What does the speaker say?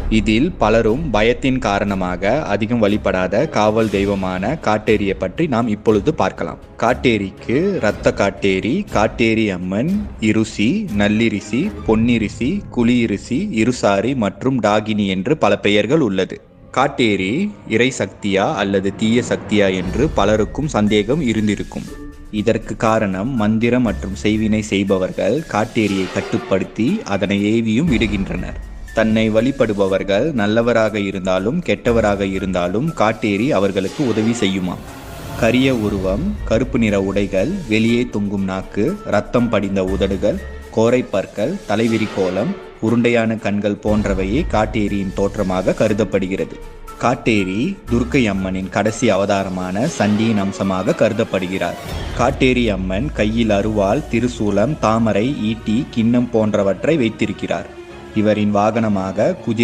இதில் பலரும் பயத்தின் காரணமாக அதிகம் வழிபடாத காவல் தெய்வமான காட்டேரியை பற்றி நாம் இப்பொழுது பார்க்கலாம். காட்டேரிக்கு இரத்த காட்டேரி, காட்டேரி அம்மன், இருசி, நல்லிரிசி, பொன்னிரிசி, குளிரிசி, இருசாரி மற்றும் டாகினி என்று பல பெயர்கள் உள்ளது. காட்டேரி இறை சக்தியா அல்லது தீய சக்தியா என்று பலருக்கும் சந்தேகம் இருந்திருக்கும். இதற்கு காரணம் மந்திரம் மற்றும் செய்வினை செய்பவர்கள் காட்டேரியை கட்டுப்படுத்தி அதனை ஏவியும் விடுகின்றனர். தன்னை வழிபடுபவர்கள் நல்லவராக இருந்தாலும் கெட்டவராக இருந்தாலும் காட்டேரி அவர்களுக்கு உதவி செய்யுமாம். கரிய உருவம், கருப்பு நிற உடைகள், வெளியே தொங்கும் நாக்கு, இரத்தம் படிந்த உதடுகள், கோரை பற்கள், தலைவிரி கோலம், உருண்டையான கண்கள் போன்றவையே காட்டேரியின் தோற்றமாக கருதப்படுகிறது. காட்டேரி துர்க்கை அம்மனின் கடைசி அவதாரமான சண்டியின் அம்சமாக கருதப்படுகிறார். காட்டேரி அம்மன் கையில் அருவாள், திருசூலம், தாமரை, ஈட்டி, கிண்ணம் போன்றவற்றை வைத்திருக்கிறார். இவரின் வாகனமாக குதிரை